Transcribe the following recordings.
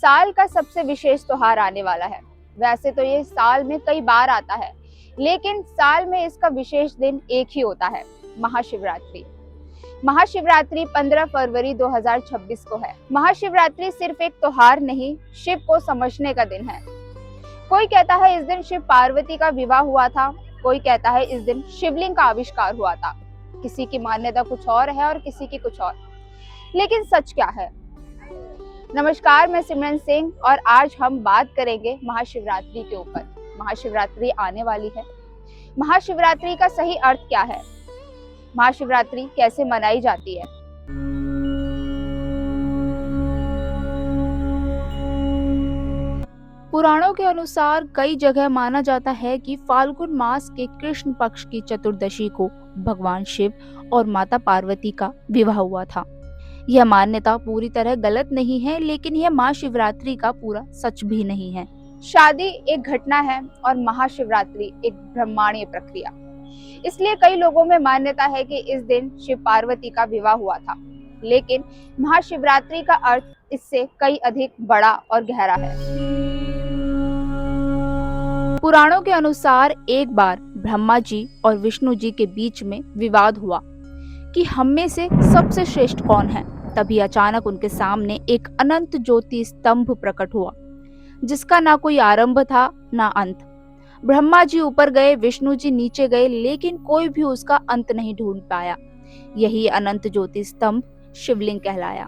साल का सबसे विशेष त्योहार आने वाला है। वैसे तो ये साल में कई बार आता है, लेकिन साल में इसका विशेष दिन एक ही होता है, महाशिवरात्रि। महाशिवरात्रि 15 फरवरी 2026 को है। महाशिवरात्रि सिर्फ एक त्योहार नहीं, शिव को समझने का दिन है। कोई कहता है इस दिन शिव पार्वती का विवाह हुआ था, कोई कहता है इस दिन शिवलिंग का आविष्कार हुआ था। किसी की मान्यता कुछ और है और किसी की कुछ और, लेकिन सच क्या है? नमस्कार, मैं सिमरन सिंह और आज हम बात करेंगे महाशिवरात्रि के ऊपर। महाशिवरात्रि आने वाली है। महाशिवरात्रि का सही अर्थ क्या है? महाशिवरात्रि कैसे मनाई जाती है? पुराणों के अनुसार कई जगह माना जाता है कि फाल्गुन मास के कृष्ण पक्ष की चतुर्दशी को भगवान शिव और माता पार्वती का विवाह हुआ था। यह मान्यता पूरी तरह गलत नहीं है, लेकिन यह महाशिवरात्रि का पूरा सच भी नहीं है। शादी एक घटना है और महाशिवरात्रि एक ब्रह्मांडीय प्रक्रिया। इसलिए कई लोगों में मान्यता है कि इस दिन शिव पार्वती का विवाह हुआ था, लेकिन महाशिवरात्रि का अर्थ इससे कई अधिक बड़ा और गहरा है। पुराणों के अनुसार एक बार ब्रह्मा जी और विष्णु जी के बीच में विवाद हुआ कि हम में से सबसे श्रेष्ठ कौन है। तभी अचानक उनके सामने एक अनंत ज्योति स्तंभ प्रकट हुआ, जिसका ना कोई आरंभ था ना अंत। ब्रह्मा जी ऊपर गए, विष्णु जी नीचे गए, लेकिन कोई भी उसका अंत नहीं ढूंढ पाया। यही अनंत ज्योति स्तंभ शिवलिंग कहलाया।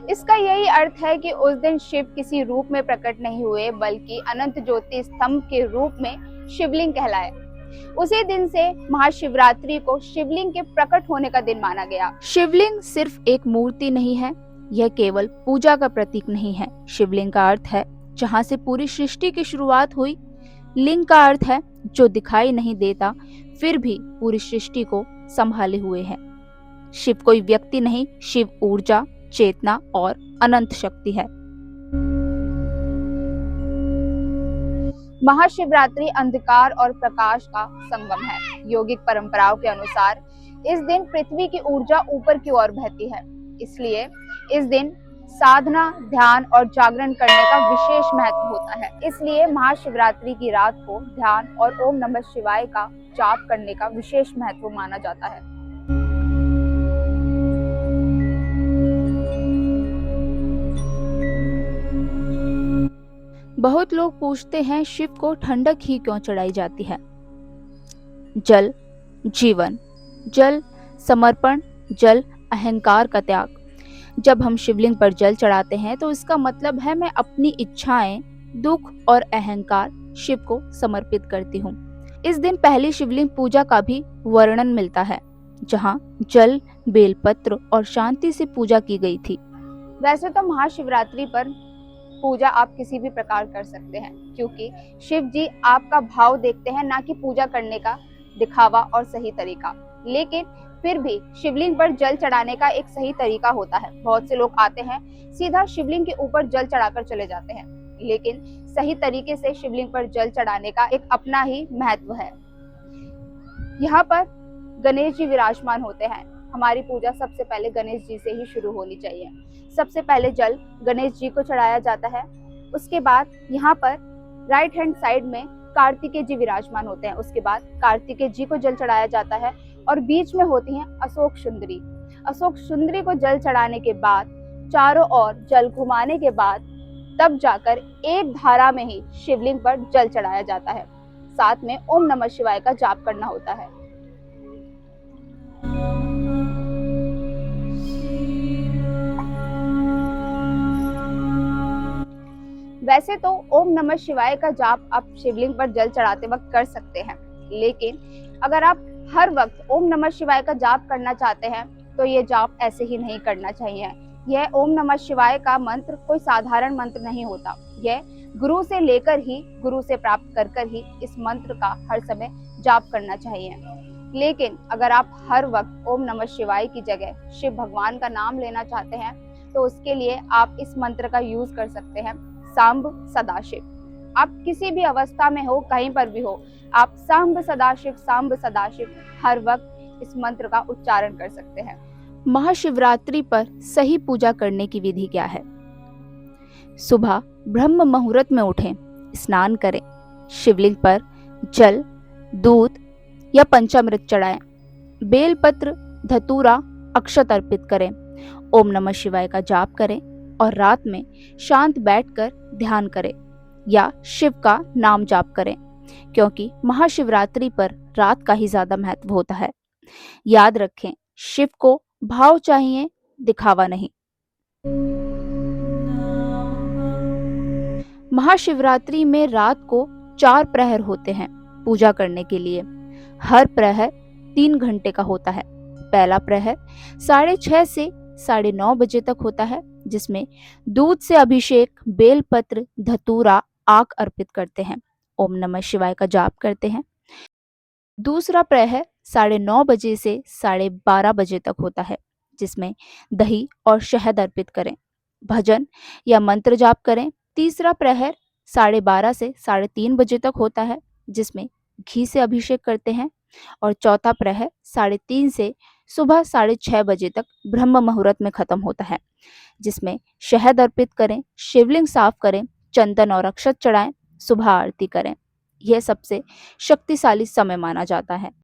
इसका यही अर्थ है कि उस दिन शिव किसी रूप में प्रकट नहीं हुए, बल्कि अनंत ज्योति स्तंभ के रूप में शिवलिंग कहलाए। उसी दिन से महाशिवरात्रि को शिवलिंग के प्रकट होने का दिन माना गया। शिवलिंग सिर्फ एक मूर्ति नहीं है, यह केवल पूजा का प्रतीक नहीं है। शिवलिंग का अर्थ है जहाँ से पूरी सृष्टि की शुरुआत हुई। लिंग का अर्थ है जो दिखाई नहीं देता, फिर भी पूरी सृष्टि को संभाले हुए है। शिव कोई व्यक्ति नहीं, शिव ऊर्जा, चेतना और अनंत शक्ति है। महाशिवरात्रि अंधकार और प्रकाश का संगम है। योगिक परंपराओं के अनुसार इस दिन पृथ्वी की ऊर्जा ऊपर की ओर बहती है, इसलिए इस दिन साधना, ध्यान और जागरण करने का विशेष महत्व होता है। इसलिए महाशिवरात्रि की रात को ध्यान और ओम नमः शिवाय का जाप करने का विशेष महत्व माना जाता है। बहुत लोग पूछते हैं शिव को ठंडक ही क्यों चढ़ाई जाती है। जल जीवन, जल समर्पण, जल अहंकार का त्याग। जब हम शिवलिंग पर जल चढ़ाते हैं तो इसका मतलब है मैं अपनी इच्छाएं, दुख और अहंकार शिव को समर्पित करती हूँ। इस दिन पहली शिवलिंग पूजा का भी वर्णन मिलता है, जहाँ जल, बेलपत्र और शांति से पूजा की गई थी। वैसे तो महाशिवरात्रि पर पूजा आप किसी भी प्रकार कर सकते हैं, क्योंकि शिव जी आपका भाव देखते हैं, ना कि पूजा करने का दिखावा और सही तरीका। लेकिन फिर भी शिवलिंग पर जल चढ़ाने का एक सही तरीका होता है। बहुत से लोग आते हैं, सीधा शिवलिंग के ऊपर जल चढ़ाकर चले जाते हैं, लेकिन सही तरीके से शिवलिंग पर जल चढ़ाने का एक अपना ही महत्व है। यहाँ पर गणेश जी विराजमान होते हैं। हमारी पूजा सबसे पहले गणेश जी से ही शुरू होनी चाहिए। सबसे पहले जल गणेश जी को चढ़ाया जाता है। उसके बाद यहाँ पर राइट हैंड साइड में कार्तिकेय जी विराजमान होते हैं। उसके बाद कार्तिकेय जी को जल चढ़ाया जाता है और बीच में होती हैं अशोक सुंदरी। अशोक सुंदरी को जल चढ़ाने के बाद चारों ओर जल घुमाने के बाद तब जाकर एक धारा में ही शिवलिंग पर जल चढ़ाया जाता है। साथ में ओम नमः शिवाय का जाप करना होता है। वैसे तो ओम नमः शिवाय का जाप आप शिवलिंग पर जल चढ़ाते वक्त कर सकते हैं, लेकिन अगर आप हर वक्त ओम नमः शिवाय का जाप करना चाहते हैं तो ये जाप ऐसे ही नहीं करना चाहिए। यह ओम नमः शिवाय का मंत्र कोई साधारण मंत्र नहीं होता। यह गुरु से लेकर ही, गुरु से प्राप्त कर कर ही इस मंत्र का हर समय जाप करना चाहिए। लेकिन अगर आप हर वक्त ओम नमः शिवाय की जगह शिव भगवान का नाम लेना चाहते हैं तो उसके लिए आप इस मंत्र का यूज कर सकते हैं, सांब सदाशिव। आप किसी भी अवस्था में हो, कहीं पर भी हो, आप सांब सदाशिव हर वक्त इस मंत्र का उच्चारण कर सकते हैं। महाशिवरात्रि पर सही पूजा करने की विधि क्या है? सुबह ब्रह्म मुहूर्त में उठें, स्नान करें, शिवलिंग पर जल, दूध या पंचामृत चढ़ाएं, बेलपत्र, धतूरा, अक्षत अर्पित करें, ओम नमः शिवाय का जाप करें और रात में शांत बैठकर ध्यान करें या शिव का नाम जाप करें, क्योंकि महाशिवरात्रि पर रात का ही ज्यादा महत्व होता है। याद रखें, शिव को भाव चाहिए, दिखावा नहीं। महाशिवरात्रि में रात को 4 प्रहर होते हैं पूजा करने के लिए। हर प्रहर 3 घंटे का होता है। पहला प्रहर 6:30 से 9:30 बजे तक होता है, जिसमें दूध से अभिषेक, बेलपत्र, धतूरा, आक अर्पित करते हैं, ओम नमः शिवाय का जाप करते हैं। दूसरा प्रहर 9:30 बजे से 12:30 बजे तक होता है, जिसमें दही और शहद अर्पित करें, भजन या मंत्र जाप करें। तीसरा प्रहर 12:30 से 3:30 बजे तक होता है, जिसमें घी से अभिषेक करते हैं। और चौथा प्रहर 3:30 से सुबह 6:30 बजे तक ब्रह्म मुहूर्त में खत्म होता है, जिसमें शहद अर्पित करें, शिवलिंग साफ करें, चंदन और अक्षत चढ़ाएं, सुबह आरती करें। यह सबसे शक्तिशाली समय माना जाता है।